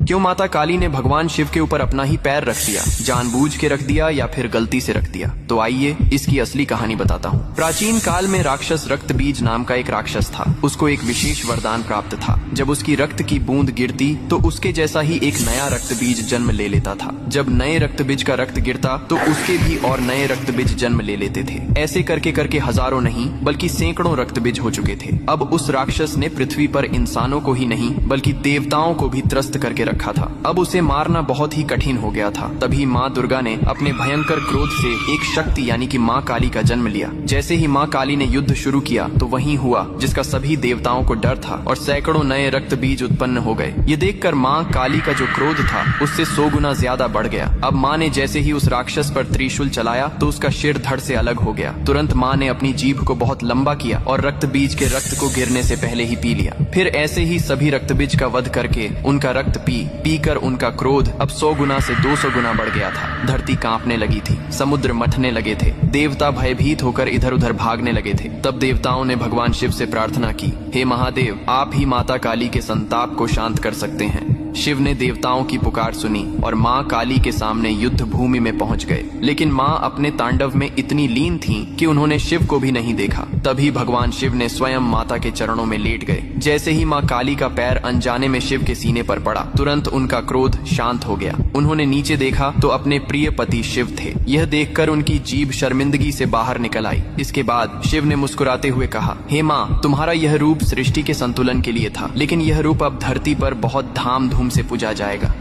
क्यों माता काली ने भगवान शिव के ऊपर अपना ही पैर रख दिया? जानबूझ के रख दिया या फिर गलती से रख दिया? तो आइए इसकी असली कहानी बताता हूँ। प्राचीन काल में राक्षस रक्त बीज नाम का एक राक्षस था। उसको एक विशेष वरदान प्राप्त था। जब उसकी रक्त की बूंद गिरती तो उसके जैसा ही एक नया रक्त बीज जन्म ले लेता था। जब नए रक्त बीज का रक्त गिरता तो उसके भी और नए रक्त बीज जन्म ले लेते थे। ऐसे करके करके हजारों नहीं बल्कि सैकड़ों रक्त बीज हो चुके थे। अब उस राक्षस ने पृथ्वी पर इंसानों को ही नहीं बल्कि देवताओं को भी त्रस्त करके रखा था। अब उसे मारना बहुत ही कठिन हो गया था। तभी माँ दुर्गा ने अपने भयंकर क्रोध से एक शक्ति यानी कि माँ काली का जन्म लिया। जैसे ही माँ काली ने युद्ध शुरू किया तो वही हुआ जिसका सभी देवताओं को डर था और सैकड़ों नए रक्त बीज उत्पन्न हो गए। ये देखकर माँ काली का जो क्रोध था उससे 100 गुना ज्यादा बढ़ गया। अब माँ ने जैसे ही उस राक्षस पर त्रिशूल चलाया तो उसका सिर धड़ से अलग हो गया। तुरंत माँ ने अपनी जीभ को बहुत लंबा किया और रक्त बीज के रक्त को गिरने से पहले ही पी लिया। फिर ऐसे ही सभी रक्त बीज का वध करके उनका रक्त पी कर उनका क्रोध अब 100 गुना से 200 गुना बढ़ गया था। धरती कांपने लगी थी, समुद्र मथने लगे थे, देवता भयभीत होकर इधर उधर भागने लगे थे। तब देवताओं ने भगवान शिव से प्रार्थना की, हे महादेव, आप ही माता काली के संताप को शांत कर सकते हैं। शिव ने देवताओं की पुकार सुनी और माँ काली के सामने युद्ध भूमि में पहुंच गए। लेकिन माँ अपने तांडव में इतनी लीन थीं कि उन्होंने शिव को भी नहीं देखा। तभी भगवान शिव ने स्वयं माता के चरणों में लेट गए। जैसे ही माँ काली का पैर अनजाने में शिव के सीने पर पड़ा, तुरंत उनका क्रोध शांत हो गया। उन्होंने नीचे देखा तो अपने प्रिय पति शिव थे। यह देखकर उनकी जीभ शर्मिंदगी से बाहर निकल आई। इसके बाद शिव ने मुस्कुराते हुए कहा, हे माँ, तुम्हारा यह रूप सृष्टि के संतुलन के लिए था, लेकिन यह रूप अब धरती पर बहुत धाम धूम से पूजा जाएगा।